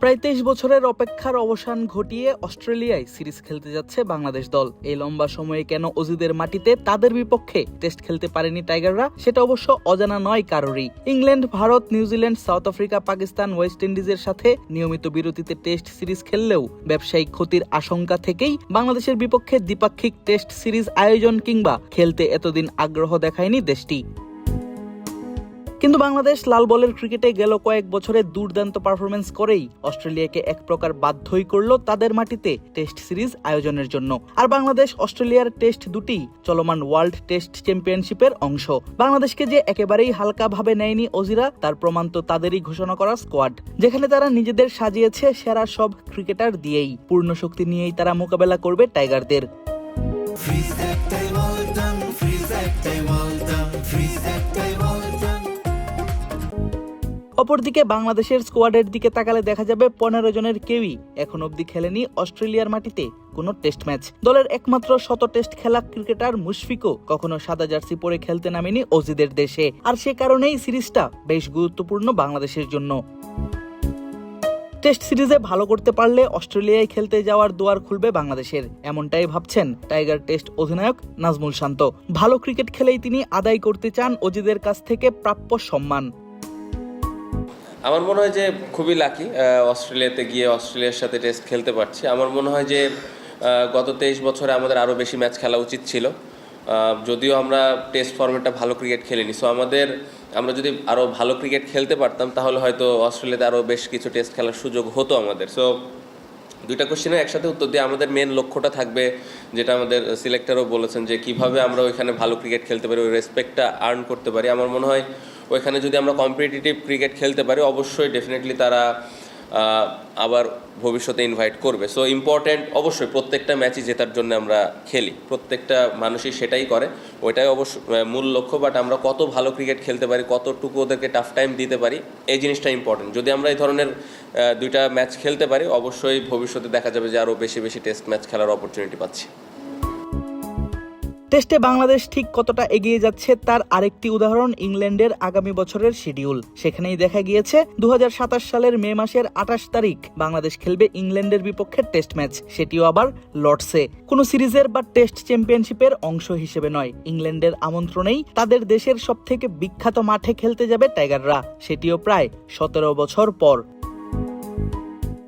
প্রায় 23 বছরের অপেক্ষার অবসান ঘটিয়ে অস্ট্রেলিয়ায় সিরিজ খেলতে যাচ্ছে বাংলাদেশ দল। এই লম্বা সময়ে কেন অজিদের মাটিতে তাদের বিপক্ষে টেস্ট খেলতে পারেনি টাইগাররা, সেটা অবশ্য অজানা নয় কারোরই। England, Bharat, New Zealand, south Africa, Pakistan, West ইন্ডিজের সাথে নিয়মিত বিরতিতে টেস্ট সিরিজ খেললেও ব্যবসায়িক ক্ষতির আশঙ্কা থেকেই বাংলাদেশের বিপক্ষে দ্বিপাক্ষিক টেস্ট সিরিজ আয়োজন কিংবা খেলতে এতদিন আগ্রহ দেখায়নি দেশটি। কিন্তু বাংলাদেশ লাল বলের ক্রিকেটে গেল কয়েক বছরে দুর্দান্ত পারফরমেন্স করেই অস্ট্রেলিয়াকে এক প্রকার বাধ্যই করলো তাদের মাটিতে টেস্ট সিরিজ আয়োজনের জন্য। আর বাংলাদেশ অস্ট্রেলিয়ার টেস্ট দুটি চলমান ওয়ার্ল্ড টেস্ট চ্যাম্পিয়নশিপের অংশ। বাংলাদেশকে যে একেবারেই হালকা ভাবে নেয়নি অজিরা, তার প্রমাণ তো তাদেরই ঘোষণা করা স্কোয়াড, যেখানে তারা নিজেদের সাজিয়েছে সেরা সব ক্রিকেটার দিয়েই। পূর্ণ শক্তি নিয়েই তারা মোকাবেলা করবে টাইগারদের। অপরদিকে বাংলাদেশের স্কোয়াডের দিকে তাকালে দেখা যাবে 15 জনের কেউই এখন অবধি খেলেনি অস্ট্রেলিয়ার মাটিতে কোনো টেস্ট ম্যাচ। দলের একমাত্র শত টেস্ট খেলা ক্রিকেটার মুশফিকও কখনো সাদা জার্সি পরে খেলতে নামেনি অজিদের দেশে। আর সে কারণেই সিরিজটা বেশ গুরুত্বপূর্ণ বাংলাদেশের জন্য। টেস্ট সিরিজে ভালো করতে পারলে অস্ট্রেলিয়ায় খেলতে যাওয়ার দুয়ার খুলবে বাংলাদেশের, এমনটাই ভাবছেন টাইগার টেস্ট অধিনায়ক নাজমুল শান্ত। ভালো ক্রিকেট খেলেই তিনি আদায় করতে চান অজিদের কাছ থেকে প্রাপ্য সম্মান। আমার মনে হয় যে খুবই লাকি অস্ট্রেলিয়াতে গিয়ে অস্ট্রেলিয়ার সাথে টেস্ট খেলতে পারছি। আমার মনে হয় যে গত 23 বছরে আমাদের আরও বেশি ম্যাচ খেলা উচিত ছিল, যদিও আমরা টেস্ট ফর্মেটটা ভালো ক্রিকেট খেলিনি। সো আমরা যদি আরও ভালো ক্রিকেট খেলতে পারতাম তাহলে হয়তো অস্ট্রেলিয়াতে আরও বেশ কিছু টেস্ট খেলার সুযোগ হতো আমাদের। সো দুইটা কোশ্চেনের একসাথে উত্তর দিয়ে আমাদের মেন লক্ষ্যটা থাকবে, যেটা আমাদের সিলেক্টরও বলেছেন, যে কিভাবে আমরা ওইখানে ভালো ক্রিকেট খেলতে পারি, ওই রেসপেক্টটা আর্ন করতে পারি। আমার মনে হয় ওইখানে যদি আমরা কম্পিটিটিভ ক্রিকেট খেলতে পারি, অবশ্যই ডেফিনেটলি তারা আবার ভবিষ্যতে ইনভাইট করবে। সো ইম্পর্ট্যান্ট অবশ্যই প্রত্যেকটা ম্যাচই জেতার জন্য আমরা খেলি, প্রত্যেকটা মানুষই সেটাই করে, ওইটাই অবশ্য মূল লক্ষ্য। বাট আমরা কত ভালো ক্রিকেট খেলতে পারি, কতটুকু ওদেরকে টাফ টাইম দিতে পারি, এই জিনিসটা ইম্পর্টেন্ট। যদি আমরা এই ধরনের দুইটা ম্যাচ খেলতে পারি, অবশ্যই ভবিষ্যতে দেখা যাবে যে আরও বেশি বেশি টেস্ট ম্যাচ খেলার অপরচুনিটি পাচ্ছি। টেস্টে বাংলাদেশ ঠিক কতটা এগিয়ে যাচ্ছে তার আরেকটি উদাহরণ ইংল্যান্ডের আগামী বছরের শিডিউল। সেখানেই দেখা গিয়েছে 2027 সালের মে মাসের 28 তারিখ বাংলাদেশ খেলবে ইংল্যান্ডের বিপক্ষে টেস্ট ম্যাচ, সেটিও আবার লর্ডসে। কোনো সিরিজের বা টেস্ট চ্যাম্পিয়নশিপের অংশ হিসেবে নয়, ইংল্যান্ডের আমন্ত্রণেই তাদের দেশের সবথেকে বিখ্যাত মাঠে খেলতে যাবে টাইগাররা, সেটিও প্রায় 17 বছর পর।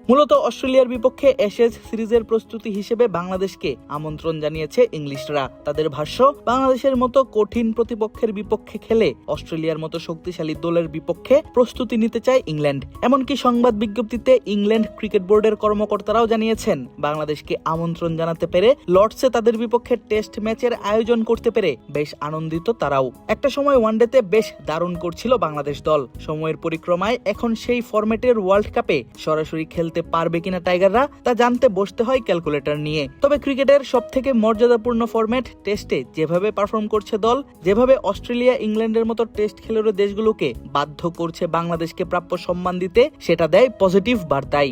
মূলত অস্ট্রেলিয়ার বিপক্ষে অ্যাশেজ সিরিজের প্রস্তুতি হিসেবে বাংলাদেশকে আমন্ত্রণ জানিয়েছে ইংলিশরা। তাদের ভাষ্য, বাংলাদেশের মতো কঠিন প্রতিপক্ষের বিপক্ষে খেলে অস্ট্রেলিয়ার মতো শক্তিশালী দলের বিপক্ষে প্রস্তুতি নিতে চায় ইংল্যান্ড। এমনকি সংবাদ বিজ্ঞপ্তিতে ইংল্যান্ড ক্রিকেট বোর্ডের কর্মকর্তারাও জানিয়েছেন, বাংলাদেশকে আমন্ত্রণ জানাতে পেরে লর্ডসে তাদের বিপক্ষে টেস্ট ম্যাচের আয়োজন করতে পেরে বেশ আনন্দিত তারাও। একটা সময় ওয়ানডেতে বেশ দারুণ করছিল বাংলাদেশ দল, সময়ের পরিক্রমায় এখন সেই ফরম্যাটের ওয়ার্ল্ড কাপে সরাসরি খেলতে পারবে কিনা টাইগাররা, তা জানতে বসতে হয় ক্যালকুলেটর নিয়ে। তবে ক্রিকেটের সবথেকে মর্যাদাপূর্ণ ফরম্যাট টেস্টে যেভাবে পারফর্ম করছে দল, যেভাবে অস্ট্রেলিয়া, ইংল্যান্ডের মতো টেস্ট খেলুড়ে দেশগুলোকে বাধ্য করছে বাংলাদেশকে প্রাপ্য সম্মান দিতে, সেটা দেয় পজিটিভ বার্তাই।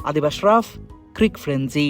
আদিব আশরাফ, ক্রিক ফ্রেঞ্জি।